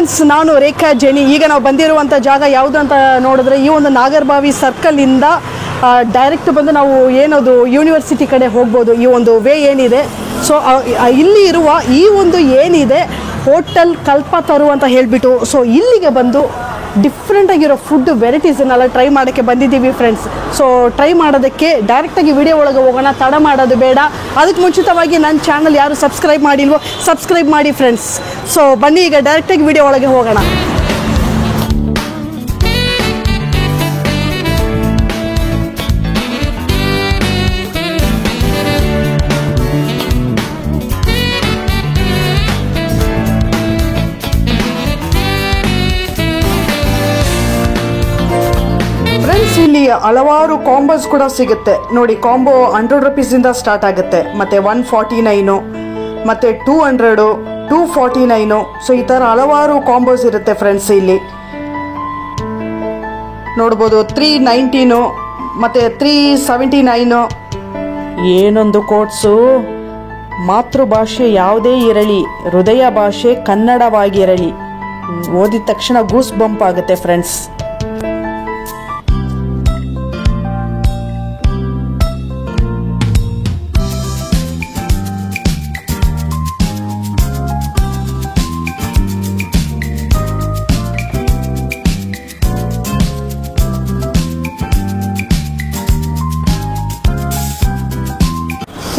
Friends, ನಾನು ರೇಖಾ ಜೆನಿ. ಈಗ ನಾವು ಬಂದಿರುವಂಥ ಜಾಗ ಯಾವುದು ಅಂತ ನೋಡಿದ್ರೆ ಈ ಒಂದು ನಾಗರಬಾವಿ ಸರ್ಕಲಿಂದ ಡೈರೆಕ್ಟ್ ಬಂದು ನಾವು ಏನದು ಯೂನಿವರ್ಸಿಟಿ ಕಡೆ ಹೋಗ್ಬೋದು. ಈ ಒಂದು ವೇ ಏನಿದೆ, ಸೊ ಇಲ್ಲಿ ಇರುವ ಈ ಒಂದು ಏನಿದೆ ಹೋಟೆಲ್ ಕಲ್ಪತರು ಅಂತ ಹೇಳಿಬಿಟ್ಟು, ಸೊ ಇಲ್ಲಿಗೆ ಬಂದು ಡಿಫ್ರೆಂಟಾಗಿರೋ ಫುಡ್ ವೆರೈಟೀಸನ್ನೆಲ್ಲ ಟ್ರೈ ಮಾಡೋಕ್ಕೆ ಬಂದಿದ್ದೀವಿ ಫ್ರೆಂಡ್ಸ್. ಸೊ ಟ್ರೈ ಮಾಡೋದಕ್ಕೆ ಡೈರೆಕ್ಟಾಗಿ ವಿಡಿಯೋ ಒಳಗೆ ಹೋಗೋಣ, ತಡ ಮಾಡೋದು ಬೇಡ. ಅದಕ್ಕೆ ಮುಂಚಿತವಾಗಿ ನನ್ನ ಚಾನಲ್ ಯಾರು ಸಬ್ಸ್ಕ್ರೈಬ್ ಮಾಡಿಲ್ವೋ ಸಬ್ಸ್ಕ್ರೈಬ್ ಮಾಡಿ ಫ್ರೆಂಡ್ಸ್. ಸೊ ಬನ್ನಿ ಈಗ ಡೈರೆಕ್ಟಾಗಿ ವಿಡಿಯೋ ಒಳಗೆ ಹೋಗೋಣ. ಇಲ್ಲಿ ಹಲವಾರು ಕಾಂಬೋಸ್ ಕೂಡ ಸಿಗುತ್ತೆ ನೋಡಿ. ಕಾಂಬೋ 100 rupees ಸ್ಟಾರ್ಟ್ ಆಗುತ್ತೆ, ಮತ್ತೆ 149, ಮತ್ತೆ 200, 249. ಸೊ ಈ ಥರ ಹಲವಾರು ಕಾಂಬೋಸ್ ಇರುತ್ತೆ ಫ್ರೆಂಡ್ಸ್. ಇಲ್ಲಿ ನೋಡ್ಬೋದು 319 ಮತ್ತೆ 379. ಏನೊಂದು ಕೋಟ್ಸು. ಮಾತೃಭಾಷೆ ಯಾವುದೇ ಇರಲಿ, ಹೃದಯ ಭಾಷೆ ಕನ್ನಡವಾಗಿರಲಿ. ಓದಿದ ತಕ್ಷಣ ಗೂಸ್ ಬಂಪ್ ಆಗುತ್ತೆ ಫ್ರೆಂಡ್ಸ್.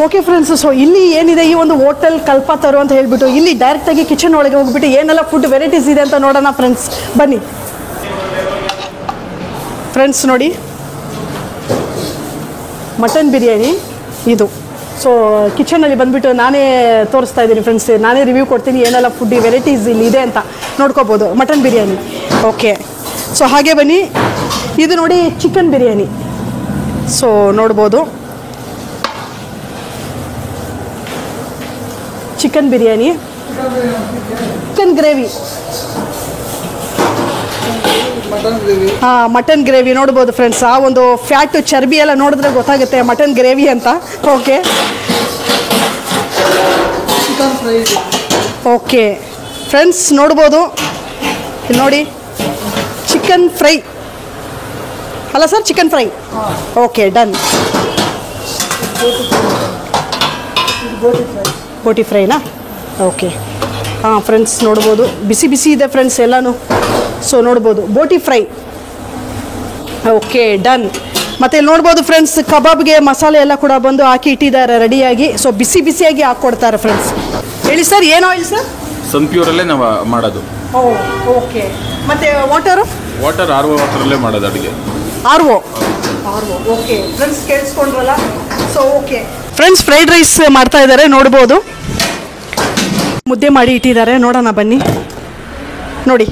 ಓಕೆ ಫ್ರೆಂಡ್ಸ್, ಸೊ ಇಲ್ಲಿ ಏನಿದೆ ಈ ಒಂದು ಹೋಟೆಲ್ ಕಲ್ಪತರು ಅಂತ ಹೇಳ್ಬಿಟ್ಟು, ಇಲ್ಲಿ ಡೈರೆಕ್ಟಾಗಿ ಕಿಚನ್ ಒಳಗೆ ಹೋಗ್ಬಿಟ್ಟು ಏನೆಲ್ಲ ಫುಡ್ ವೆರೈಟೀಸ್ ಇದೆ ಅಂತ ನೋಡೋಣ ಫ್ರೆಂಡ್ಸ್. ಬನ್ನಿ ಫ್ರೆಂಡ್ಸ್. ನೋಡಿ, ಮಟನ್ ಬಿರಿಯಾನಿ ಇದು. ಸೊ ಕಿಚನಲ್ಲಿ ಬಂದುಬಿಟ್ಟು ನಾನೇ ತೋರಿಸ್ತಾ ಇದ್ದೀನಿ ಫ್ರೆಂಡ್ಸ್, ನಾನೇ ರಿವ್ಯೂ ಕೊಡ್ತೀನಿ ಏನೆಲ್ಲ ಫುಡ್ ವೆರೈಟೀಸ್ ಇಲ್ಲಿ ಇದೆ ಅಂತ ನೋಡ್ಕೋಬೋದು. Mutton biryani okay. ಸೊ ಹಾಗೆ ಬನ್ನಿ, ಇದು ನೋಡಿ ಚಿಕನ್ ಬಿರಿಯಾನಿ. ಸೊ ನೋಡ್ಬೋದು chicken biryani, chicken gravy, mutton gravy ನೋಡ್ಬೋದು ಫ್ರೆಂಡ್ಸ್. ಆ ಒಂದು ಫ್ಯಾಟ್ ಚರ್ಬಿ ಎಲ್ಲ ನೋಡಿದ್ರೆ ಗೊತ್ತಾಗುತ್ತೆ ಮಟನ್ ಗ್ರೇವಿ ಅಂತ. ಓಕೆ ಓಕೆ ಫ್ರೆಂಡ್ಸ್, ನೋಡ್ಬೋದು ಇಲ್ಲಿ ನೋಡಿ ಚಿಕನ್ ಫ್ರೈ ಅಲ್ಲ sir, chicken fry. Okay done. ಬೋಟಿ ಫ್ರೈನಾ? ಓಕೆ. ಹಾಂ ಫ್ರೆಂಡ್ಸ್, ನೋಡ್ಬೋದು ಬಿಸಿ ಬಿಸಿ ಇದೆ ಫ್ರೆಂಡ್ಸ್ ಎಲ್ಲನೂ. ಸೊ ನೋಡ್ಬೋದು ಬೋಟಿ ಫ್ರೈ. Okay done. ಮತ್ತು ಇಲ್ಲಿ ನೋಡ್ಬೋದು ಫ್ರೆಂಡ್ಸ್, ಕಬಾಬ್ಗೆ ಮಸಾಲೆ ಎಲ್ಲ ಕೂಡ ಬಂದು ಹಾಕಿ ಇಟ್ಟಿದ್ದಾರೆ ರೆಡಿಯಾಗಿ. ಸೊ ಬಿಸಿ ಬಿಸಿಯಾಗಿ ಹಾಕ್ಕೊಡ್ತಾರೆ ಫ್ರೆಂಡ್ಸ್. ಹೇಳಿ ಸರ್, ಏನು ಆಯಿಲ್ ಸರ್? ಸನ್ಪ್ಯೂರಲ್ಲೇ ನಾವು ಮಾಡೋದು. ಓಕೆ. ಮತ್ತು ವಾಟರ್ RO ವಾಟರಲ್ಲೇ ಮಾಡೋದು ಅಡುಗೆ. RO. ಓಕೆ ಫ್ರೆಂಡ್ಸ್, ಕೇಳಿಸ್ಕೊಂಡ್ರಲ್ಲ. So okay friends, fried rice ಮಾಡ್ತಾ ಇದ್ದಾರೆ ನೋಡ್ಬೋದು. ಮುದ್ದೆ ಮಾಡಿ ಇಟ್ಟಿದ್ದಾರೆ, ನೋಡೋಣ ಬನ್ನಿ. ನೋಡಿ,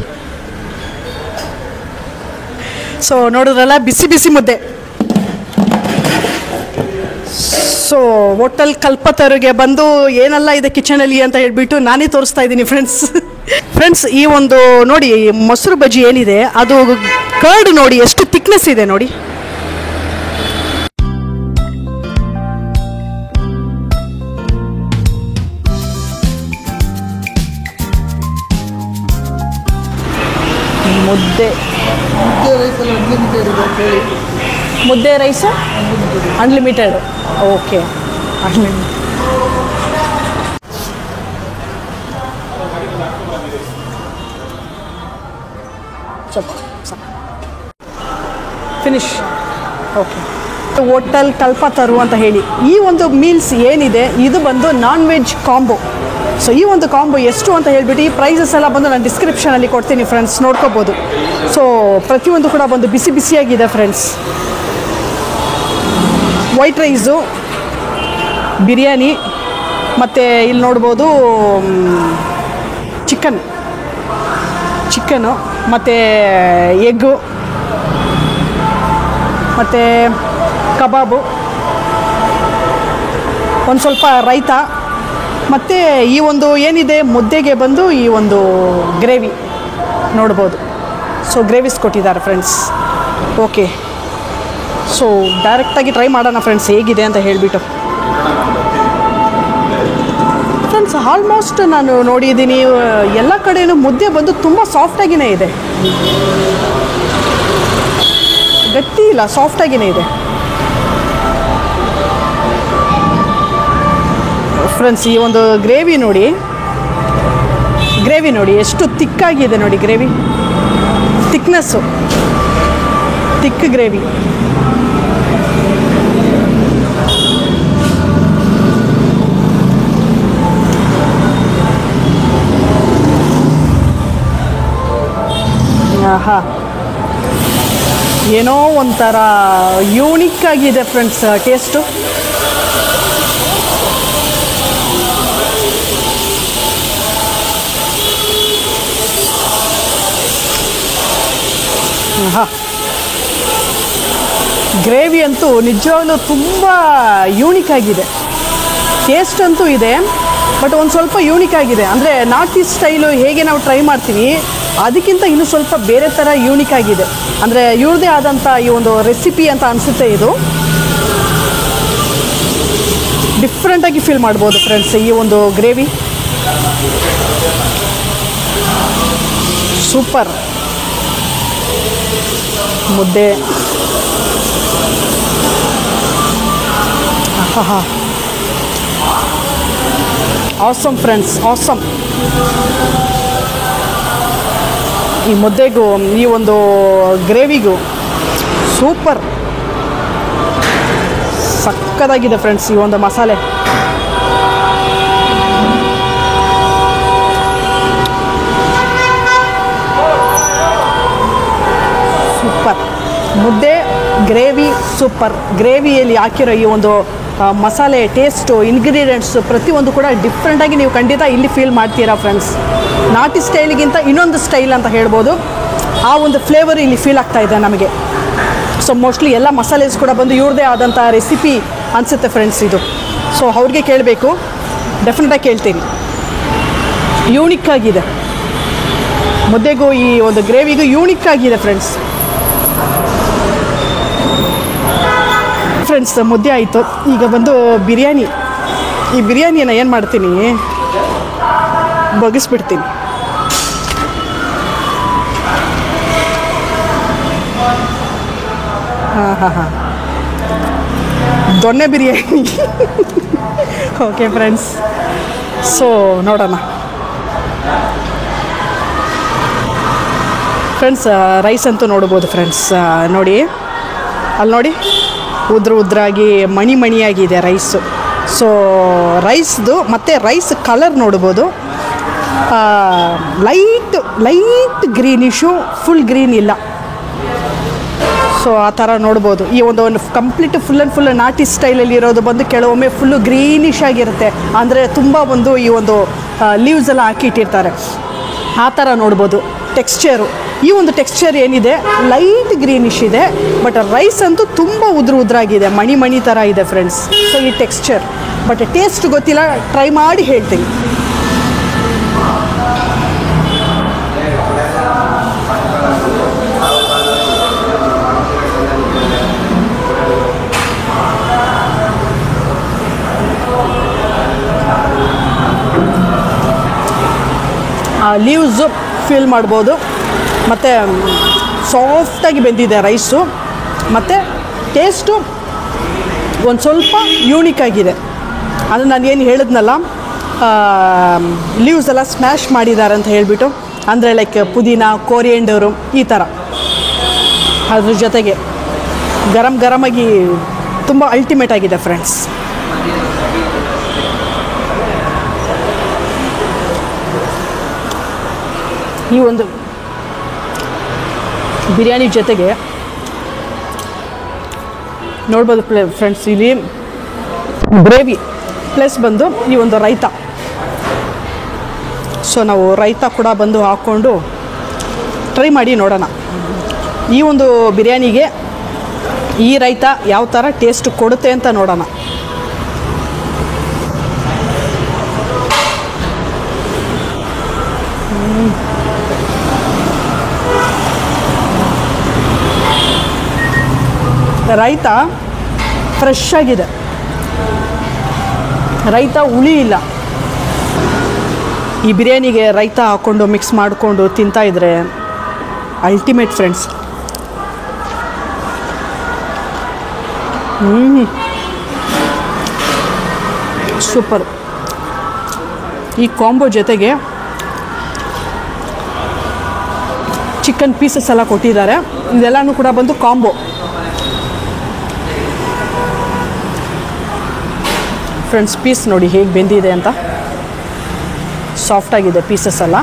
ಸೊ ನೋಡಿದ್ರಲ್ಲ ಬಿಸಿ ಬಿಸಿ ಮುದ್ದೆ. ಸೊ ಹೋಟೆಲ್ ಕಲ್ಪತರುಗೆ ಬಂದು ಏನೆಲ್ಲ ಇದೆ ಕಿಚನಲ್ಲಿ ಅಂತ ಹೇಳ್ಬಿಟ್ಟು ನಾನೇ ತೋರಿಸ್ತಾ ಇದ್ದೀನಿ ಫ್ರೆಂಡ್ಸ್. ಫ್ರೆಂಡ್ಸ್, ಈ ಒಂದು ನೋಡಿ ಮೊಸರು ಬಜ್ಜಿ ಏನಿದೆ ಅದು ಕರ್ಡ್ ನೋಡಿ ಎಷ್ಟು ಥಿಕ್ನೆಸ್ ಇದೆ ನೋಡಿ. ಮುದ್ದೆ rice unlimited. Okay, unlimited. Finish. Okay. Hotel Kalpataru ಅಂತ ಹೇಳಿ ಈ ಒಂದು ಮೀಲ್ಸ್ ಏನಿದೆ ಇದು ಬಂದು ನಾನ್ ವೆಜ್ ಕಾಂಬೋ. ಸೊ ಈ ಒಂದು ಕಾಂಬೋ ಎಷ್ಟು ಅಂತ ಹೇಳ್ಬಿಟ್ಟು ಈ ಪ್ರೈಸಸ್ ಎಲ್ಲ ಬಂದು ನಾನು ಡಿಸ್ಕ್ರಿಪ್ಷನಲ್ಲಿ ಕೊಡ್ತೀನಿ ಫ್ರೆಂಡ್ಸ್, ನೋಡ್ಕೋಬೋದು. ಸೊ ಪ್ರತಿಯೊಂದು ಕೂಡ ಬಂದು ಬಿಸಿ ಬಿಸಿಯಾಗಿದೆ ಫ್ರೆಂಡ್ಸ್. ವೈಟ್ ರೈಸು, ಬಿರಿಯಾನಿ, ಮತ್ತು ಇಲ್ಲಿ ನೋಡ್ಬೋದು ಚಿಕನ್ನು ಮತ್ತು ಎಗ್ಗು ಮತ್ತು ಕಬಾಬು, ಒಂದು ಸ್ವಲ್ಪ ರೈತ, ಮತ್ತು ಈ ಒಂದು ಏನಿದೆ ಮುದ್ದೆಗೆ ಬಂದು ಈ ಒಂದು ಗ್ರೇವಿ ನೋಡ್ಬೋದು. ಸೊ ಗ್ರೇವಿಸ್ ಕೊಟ್ಟಿದ್ದಾರೆ ಫ್ರೆಂಡ್ಸ್. ಓಕೆ, ಸೊ ಡೈರೆಕ್ಟಾಗಿ ಟ್ರೈ ಮಾಡೋಣ ಫ್ರೆಂಡ್ಸ್ ಹೇಗಿದೆ ಅಂತ ಹೇಳಿಬಿಟ್ಟು. ಫ್ರೆಂಡ್ಸ್ ಆಲ್ಮೋಸ್ಟ್ ನಾನು ನೋಡಿದ್ದೀನಿ ಎಲ್ಲ ಕಡೆಯೂ ಮುದ್ದೆ ಬಂದು ತುಂಬ ಸಾಫ್ಟಾಗಿಯೇ ಇದೆ, ಗಟ್ಟಿ ಇಲ್ಲ, ಸಾಫ್ಟಾಗಿಯೇ ಇದೆ ಫ್ರೆಂಡ್ಸ್. ಈ ಒಂದು ಗ್ರೇವಿ ನೋಡಿ ಎಷ್ಟು ತಿಕ್ಕಾಗಿದೆ ನೋಡಿ, ಗ್ರೇವಿ ತಿಕ್ನೆಸ್ಸು, ತಿಕ್ ಗ್ರೇವಿ. ಆಹಾ, ಏನೋ ಒಂಥರ ಯೂನಿಕ್ ಆಗಿದೆ ಫ್ರೆಂಡ್ಸ್ ಟೇಸ್ಟು. ಹಾಂ, ಗ್ರೇವಿ ಅಂತೂ ನಿಜವಾಗ್ಲೂ ತುಂಬ ಯೂನಿಕ್ ಆಗಿದೆ. ಟೇಸ್ಟ್ ಅಂತೂ ಇದೆ, ಬಟ್ ಒಂದು ಸ್ವಲ್ಪ ಯೂನಿಕ್ ಆಗಿದೆ. ಅಂದರೆ ನಾರ್ತ್ ಈಸ್ಟ್ ಸ್ಟೈಲು ಹೇಗೆ ನಾವು ಟ್ರೈ ಮಾಡ್ತೀವಿ ಅದಕ್ಕಿಂತ ಇನ್ನೂ ಸ್ವಲ್ಪ ಬೇರೆ ಥರ ಯೂನಿಕ್ ಆಗಿದೆ. ಅಂದರೆ ಇವ್ರದ್ದೇ ಆದಂಥ ಈ ಒಂದು ರೆಸಿಪಿ ಅಂತ ಅನಿಸುತ್ತೆ. ಇದು ಡಿಫ್ರೆಂಟಾಗಿ ಫೀಲ್ ಮಾಡ್ಬೋದು ಫ್ರೆಂಡ್ಸ್ ಈ ಒಂದು ಗ್ರೇವಿ. ಸೂಪರ್ ಮುದ್ದೆ. ಆಹಾ, ಆಸಮ್ ಫ್ರೆಂಡ್ಸ್, ಆಸಮ್. ಈ ಮುದ್ದೆಗೂ ಈ ಒಂದು ಗ್ರೇವಿಗೂ ಸೂಪರ್, ಸಕ್ಕತ್ತಾಗಿದೆ ಫ್ರೆಂಡ್ಸ್ ಈ ಒಂದು ಮಸಾಲೆ. ಸೂಪರ್ ಮುದ್ದೆ, ಗ್ರೇವಿ ಸೂಪರ್. ಗ್ರೇವಿಯಲ್ಲಿ ಹಾಕಿರೋ ಈ ಒಂದು ಮಸಾಲೆ ಟೇಸ್ಟು, ಇಂಗ್ರೀಡಿಯೆಂಟ್ಸು ಪ್ರತಿಯೊಂದು ಕೂಡ ಡಿಫ್ರೆಂಟಾಗಿ ನೀವು ಖಂಡಿತ ಇಲ್ಲಿ ಫೀಲ್ ಮಾಡ್ತೀರಾ ಫ್ರೆಂಡ್ಸ್. ನಾಟಿ ಸ್ಟೈಲಿಗಿಂತ ಇನ್ನೊಂದು ಸ್ಟೈಲ್ ಅಂತ ಹೇಳ್ಬೋದು, ಆ ಒಂದು ಫ್ಲೇವರ್ ಇಲ್ಲಿ ಫೀಲ್ ಆಗ್ತಾ ಇದೆ ನಮಗೆ. ಸೊ ಮೋಸ್ಟ್ಲಿ ಎಲ್ಲ ಮಸಾಲೆಸ್ ಕೂಡ ಬಂದು ಇವ್ರದ್ದೇ ಆದಂಥ ರೆಸಿಪಿ ಅನಿಸುತ್ತೆ ಫ್ರೆಂಡ್ಸ್ ಇದು. ಸೊ ಅವ್ರಿಗೆ ಕೇಳಬೇಕು, ಡೆಫಿನೆಟಾಗಿ ಕೇಳ್ತೀನಿ. ಯೂನಿಕ್ ಆಗಿದೆ ಮುದ್ದೆಗೂ ಈ ಒಂದು ಗ್ರೇವಿಗೂ, ಯೂನಿಕ್ ಆಗಿದೆ ಫ್ರೆಂಡ್ಸ್. ಫ್ರೆಂಡ್ಸ್ ಮುದ್ದೆ ಆಯಿತು, ಈಗ ಬಂದು ಬಿರಿಯಾನಿ. ಈ ಬಿರಿಯಾನಿಯನ್ನು ಏನು ಮಾಡ್ತೀನಿ, ಬಗ್ಗಿಸ್ಬಿಡ್ತೀನಿ. ಹಾಂ, ದೊಣ್ಣೆ ಬಿರಿಯಾನಿ. ಓಕೆ ಫ್ರೆಂಡ್ಸ್, ಸೊ ನೋಡೋಣ ಫ್ರೆಂಡ್ಸ್. ರೈಸ್ ಅಂತೂ ನೋಡ್ಬೋದು ಫ್ರೆಂಡ್ಸ್, ನೋಡಿ ಅಲ್ಲಿ ನೋಡಿ, ಉದ್ರಾಗಿ ಮಣಿಯಾಗಿದೆ ರೈಸು. ಸೊ ರೈಸ್ದು ಮತ್ತು ರೈಸ್ ಕಲರ್ ನೋಡ್ಬೋದು, ಲೈಟ್ ಗ್ರೀನಿಶು, ಫುಲ್ ಗ್ರೀನ್ ಇಲ್ಲ. ಸೊ ಆ ಥರ ನೋಡ್ಬೋದು. ಈ ಒಂದು ಕಂಪ್ಲೀಟ್ ಫುಲ್ ಆ್ಯಂಡ್ ಫುಲ್ ನಾಟಿ ಸ್ಟೈಲಲ್ಲಿ ಇರೋದು ಬಂದು ಕೆಲವೊಮ್ಮೆ ಫುಲ್ಲು ಗ್ರೀನಿಶ್ ಆಗಿರುತ್ತೆ. ಅಂದರೆ ತುಂಬ ಒಂದು ಈ ಒಂದು ಲೀವ್ಸ್ ಎಲ್ಲ ಹಾಕಿ ಇಟ್ಟಿರ್ತಾರೆ, ಆ ಥರ ನೋಡ್ಬೋದು ಟೆಕ್ಸ್ಚರು. ಈ ಒಂದು ಟೆಕ್ಸ್ಚರ್ ಏನಿದೆ ಲೈಟ್ ಗ್ರೀನಿಶ್ ಇದೆ, ಬಟ್ ರೈಸ್ ಅಂತೂ ತುಂಬ ಉದ್ರಾಗಿದೆ, ಮಣಿ ಥರ ಇದೆ ಫ್ರೆಂಡ್ಸ್. ಸೊ ಈ ಟೆಕ್ಸ್ಚರ್, ಬಟ್ ಟೇಸ್ಟ್ ಗೊತ್ತಿಲ್ಲ, ಟ್ರೈ ಮಾಡಿ ಹೇಳ್ತೀನಿ. ಲೀವ್ಸು ಫೀಲ್ ಮಾಡ್ಬೋದು, ಮತ್ತು ಸಾಫ್ಟಾಗಿ ಬೆಂದಿದೆ ರೈಸು, ಮತ್ತು ಟೇಸ್ಟು ಒಂದು ಸ್ವಲ್ಪ ಯೂನಿಕ್ ಆಗಿದೆ. ಅದು ನಾನು ಏನು ಹೇಳಿದ್ನಲ್ಲ, ಲೀವ್ಸ್ ಎಲ್ಲ ಸ್ಮ್ಯಾಶ್ ಮಾಡಿದ್ದಾರೆ ಅಂತ ಹೇಳಿಬಿಟ್ಟು, ಅಂದರೆ ಲೈಕ್ ಪುದೀನ, ಕೋರಿಯಂಡರು ಈ ಥರ. ಅದ್ರ ಜೊತೆಗೆ ಗರಮಾಗಿ ತುಂಬ ಅಲ್ಟಿಮೇಟ್ ಆಗಿದೆ ಫ್ರೆಂಡ್ಸ್. ಈ ಒಂದು ಬಿರಿಯಾನಿ ಜೊತೆಗೆ ನೋಡ್ಬೋದು ಫ್ರೆಂಡ್ಸ್, ಇಲ್ಲಿ ಗ್ರೇವಿ ಪ್ಲಸ್ ಬಂದು ಈ ಒಂದು ರೈತ. ಸೊ ನಾವು ರೈತ ಕೂಡ ಬಂದು ಹಾಕ್ಕೊಂಡು ಟ್ರೈ ಮಾಡಿ ನೋಡೋಣ ಈ ಒಂದು ಬಿರಿಯಾನಿಗೆ ಈ ರೈತ ಯಾವ ಥರ ಟೇಸ್ಟ್ ಕೊಡುತ್ತೆ ಅಂತ ನೋಡೋಣ. ರೈತ ಫ್ರೆಶ್ ಆಗಿದೆ, ರೈತ ಹುಳಿ ಇಲ್ಲ, ಈ ಬಿರಿಯಾನಿಗೆ ರೈತ ಹಾಕ್ಕೊಂಡು ಮಿಕ್ಸ್ ಮಾಡಿಕೊಂಡು ತಿಂತಾಯಿದ್ರೆ ಅಲ್ಟಿಮೇಟ್ ಫ್ರೆಂಡ್ಸ್. ಸೂಪರ್. ಈ ಕಾಂಬೋ ಜೊತೆಗೆ ಚಿಕನ್ ಪೀಸಸ್ ಎಲ್ಲ ಕೊಟ್ಟಿದ್ದಾರೆ. ಇದೆಲ್ಲನೂ ಕೂಡ ಬಂದು ಕಾಂಬೋ. ಫ್ರೆಂಡ್ಸ್, ಪೀಸ್ ನೋಡಿ ಹೇಗೆ ಬೆಂದಿದೆ ಅಂತ. ಸಾಫ್ಟಾಗಿದೆ ಪೀಸಸ್ ಎಲ್ಲ,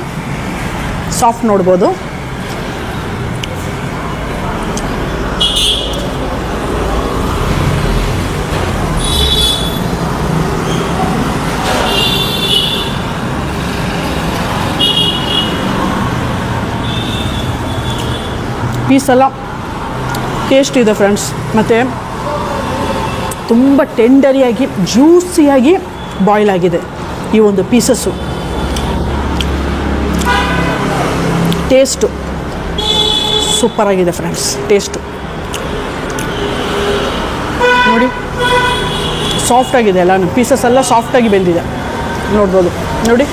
ಸಾಫ್ಟ್ ನೋಡ್ಬೋದು. ಪೀಸ್ ಎಲ್ಲ ಟೇಸ್ಟ್ ಇದೆ ಫ್ರೆಂಡ್ಸ್. ಮತ್ತು ತುಂಬ ಟೆಂಡರಿಯಾಗಿ ಜ್ಯೂಸಿಯಾಗಿ ಬಾಯ್ಲ್ ಆಗಿದೆ ಈ ಒಂದು ಪೀಸಸ್ಸು. ಟೇಸ್ಟು ಸೂಪರಾಗಿದೆ ಫ್ರೆಂಡ್ಸ್. ಟೇಸ್ಟು ನೋಡಿ, ಸಾಫ್ಟಾಗಿದೆ ಎಲ್ಲ, ಪೀಸಸ್ ಎಲ್ಲ ಸಾಫ್ಟಾಗಿ ಬೆಂದಿದೆ ನೋಡ್ಬೋದು ನೋಡಿ.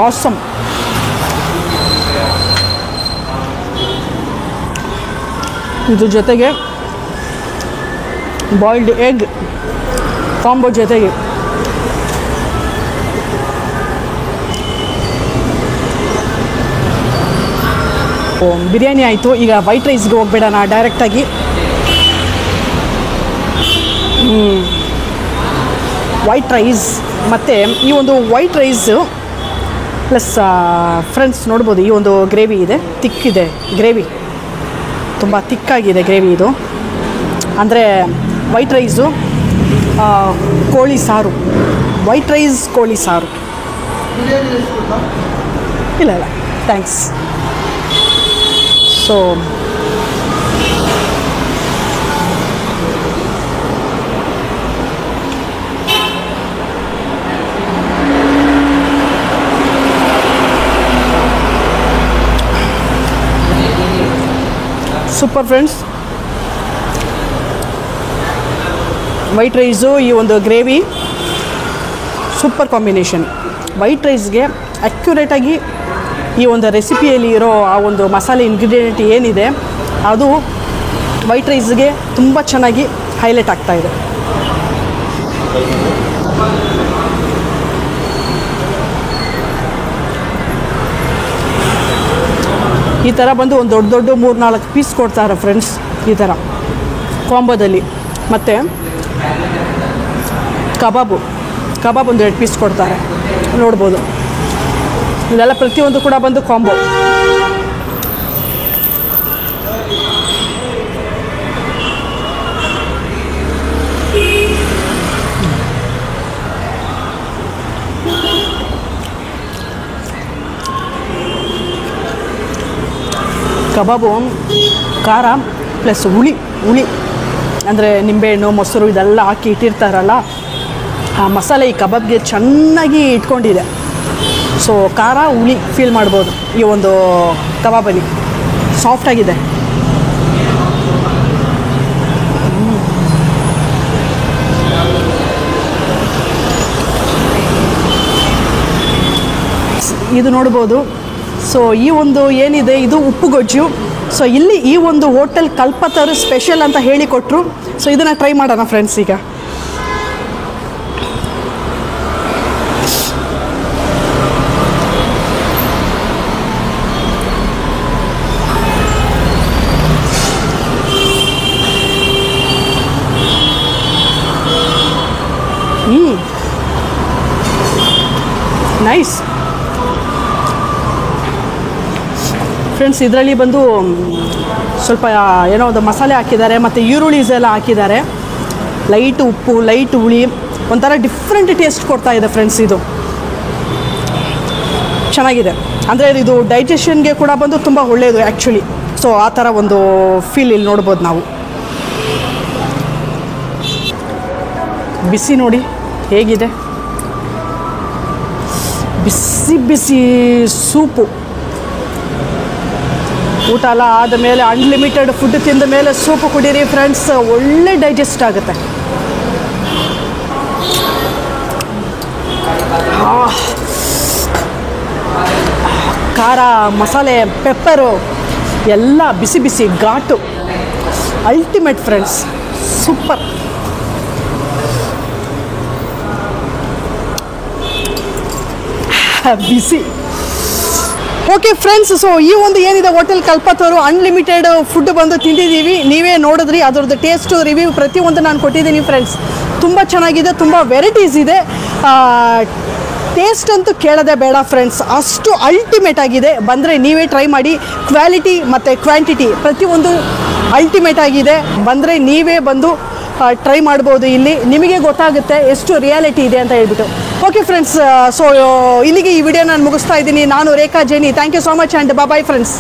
ಆಸಮ್. ಇದ್ರ ಜೊತೆಗೆ ಬಾಯ್ಲ್ಡ್ ಎಗ್ ಕಾಂಬೋ ಜೊತೆಗೆ ಬಿರಿಯಾನಿ ಆಯಿತು. ಈಗ ವೈಟ್ ರೈಸ್ಗೆ ಹೋಗ್ಬೇಡಣ ಡೈರೆಕ್ಟಾಗಿ. ವೈಟ್ ರೈಸ್ ಮತ್ತು ಈ ಒಂದು ವೈಟ್ ರೈಸು ಪ್ಲಸ್ ಫ್ರೆಂಡ್ಸ್ ನೋಡ್ಬೋದು, ಈ ಒಂದು ಗ್ರೇವಿ ಇದೆ, ತಿಕ್ಕಿದೆ ಗ್ರೇವಿ, ತುಂಬ ತಿಕ್ಕಾಗಿದೆ ಗ್ರೇವಿ ಇದು. ಅಂದರೆ ವೈಟ್ ರೈಸು ಕೋಳಿ ಸಾರು, ವೈಟ್ ರೈಸ್ ಕೋಳಿ ಸಾರು. ಇಲ್ಲ thanks. So super friends. White rice ಈ ಒಂದು ಗ್ರೇವಿ ಸೂಪರ್ ಕಾಂಬಿನೇಷನ್. ವೈಟ್ ರೈಸ್ಗೆ ಅಕ್ಯುರೇಟಾಗಿ ಈ ಒಂದು ರೆಸಿಪಿಯಲ್ಲಿ ಇರೋ ಆ ಒಂದು ಮಸಾಲೆ ಇಂಗ್ರೀಡಿಯೆಂಟ್ ಏನಿದೆ ಅದು ವೈಟ್ ರೈಸ್ಗೆ ತುಂಬ ಚೆನ್ನಾಗಿ ಹೈಲೈಟ್ ಆಗ್ತಾಯಿದೆ. ಈ ಥರ ಬಂದು ಒಂದು ದೊಡ್ಡ ದೊಡ್ಡ 3-4 ಪೀಸ್ ಕೊಡ್ತಾರೆ ಫ್ರೆಂಡ್ಸ್ ಈ ಥರ ಕಾಂಬೋದಲ್ಲಿ. ಮತ್ತು ಕಬಾಬ್ ಒಂದು 2 ಪೀಸ್ ಕೊಡ್ತಾರೆ ನೋಡ್ಬೋದು. ಇದೆಲ್ಲ ಪ್ರತಿಯೊಂದು ಕೂಡ ಬಂದು ಕಾಂಬೋ. ಕಬಾಬು ಖಾರ ಪ್ಲಸ್ ಹುಳಿ ಅಂದರೆ ನಿಂಬೆಹಣ್ಣು, ಮೊಸರು ಇದೆಲ್ಲ ಹಾಕಿ ಇಟ್ಟಿರ್ತಾರಲ್ಲ, ಆ ಮಸಾಲೆ ಈ ಕಬಾಬ್ಗೆ ಚೆನ್ನಾಗಿ ಇಟ್ಕೊಂಡಿದೆ. ಸೊ ಖಾರ ಹುಳಿ ಫೀಲ್ ಮಾಡ್ಬೋದು ಈ ಒಂದು ಕಬಾಬಲ್ಲಿ. ಸಾಫ್ಟಾಗಿದೆ. ಇದು ನೋಡ್ಬೋದು. ಸೊ ಈ ಒಂದು ಏನಿದೆ ಇದು ಉಪ್ಪುಗೊಜ್ಜು. ಸೊ ಇಲ್ಲಿ ಈ ಒಂದು ಹೋಟೆಲ್ ಕಲ್ಪತರು ಸ್ಪೆಷಲ್ ಅಂತ ಹೇಳಿಕೊಟ್ರು. ಸೊ ಇದನ್ನು ಟ್ರೈ ಮಾಡೋಣ ಫ್ರೆಂಡ್ಸ್. ಈಗ ನೈಸ್ ಫ್ರೆಂಡ್ಸ್. ಇದರಲ್ಲಿ ಬಂದು ಸ್ವಲ್ಪ ಏನೋ ಒಂದು ಮಸಾಲೆ ಹಾಕಿದ್ದಾರೆ ಮತ್ತು ಈರುಳ್ಳಿಸ್ ಎಲ್ಲ ಹಾಕಿದ್ದಾರೆ. ಲೈಟ್ ಉಪ್ಪು, ಲೈಟ್ ಹುಳಿ, ಒಂಥರ ಡಿಫ್ರೆಂಟ್ ಟೇಸ್ಟ್ ಕೊಡ್ತಾ ಇದೆ ಫ್ರೆಂಡ್ಸ್. ಇದು ಚೆನ್ನಾಗಿದೆ. ಅಂದರೆ ಇದು ಡೈಜೆಷನ್ಗೆ ಕೂಡ ಬಂದು ತುಂಬ ಒಳ್ಳೆಯದು ಆ್ಯಕ್ಚುಲಿ. ಸೊ ಆ ಥರ ಒಂದು ಫೀಲ್ ಇಲ್ಲಿ ನೋಡ್ಬೋದು ನಾವು. ಬಿಸಿ ನೋಡಿ ಹೇಗಿದೆ, ಬಿಸಿ ಬಿಸಿ ಸೂಪು. ಊಟ ಎಲ್ಲ ಆದ ಮೇಲೆ ಅನ್ಲಿಮಿಟೆಡ್ ಫುಡ್ ತಿಂದ ಮೇಲೆ ಸೂಪು ಕುಡೀರಿ ಫ್ರೆಂಡ್ಸ್, ಒಳ್ಳೆ ಡೈಜೆಸ್ಟ್ ಆಗುತ್ತೆ. ಖಾರ, ಮಸಾಲೆ, ಪೆಪ್ಪರು ಎಲ್ಲ ಬಿಸಿ ಬಿಸಿ ಘಾಟು, ಅಲ್ಟಿಮೇಟ್ ಫ್ರೆಂಡ್ಸ್, ಸೂಪರ್. ಬಿಸಿ. ಓಕೆ ಫ್ರೆಂಡ್ಸ್, ಸೊ ಈ ಒಂದು ಏನಿದೆ ಹೋಟೆಲ್ ಕಲ್ಪತರು ಅನ್ಲಿಮಿಟೆಡ್ ಫುಡ್ ಬಂದು ತಿಂದಿದ್ದೀವಿ. ನೀವೇ ನೋಡಿದ್ರಿ, ಅದರದ್ದು ಟೇಸ್ಟು ರಿವ್ಯೂ ಪ್ರತಿಯೊಂದು ನಾನು ಕೊಟ್ಟಿದ್ದೀನಿ ಫ್ರೆಂಡ್ಸ್. ತುಂಬ ಚೆನ್ನಾಗಿದೆ, ತುಂಬ ವೆರೈಟೀಸ್ ಇದೆ. ಟೇಸ್ಟ್ ಅಂತೂ ಕೇಳೋದೇ ಬೇಡ ಫ್ರೆಂಡ್ಸ್, ಅಷ್ಟು ಅಲ್ಟಿಮೇಟ್ ಆಗಿದೆ. ಬಂದರೆ ನೀವೇ ಟ್ರೈ ಮಾಡಿ. ಕ್ವಾಲಿಟಿ ಮತ್ತು ಕ್ವಾಂಟಿಟಿ ಪ್ರತಿಯೊಂದು ಅಲ್ಟಿಮೇಟ್ ಆಗಿದೆ. ಬಂದರೆ ನೀವೇ ಬಂದು ಟ್ರೈ ಮಾಡ್ಬೋದು. ಇಲ್ಲಿ ನಿಮಗೆ ಗೊತ್ತಾಗುತ್ತೆ ಎಷ್ಟು ರಿಯಾಲಿಟಿ ಇದೆ ಅಂತ ಹೇಳ್ಬಿಟ್ಟು. ಓಕೆ ಫ್ರೆಂಡ್ಸ್, ಸೊ ಇಲ್ಲಿಗೆ ಈ ವಿಡಿಯೋ ನಾನು ಮುಗಿಸ್ತಾ ಇದ್ದೀನಿ. ನಾನು Rekha Jeni. Thank you so much and bye friends.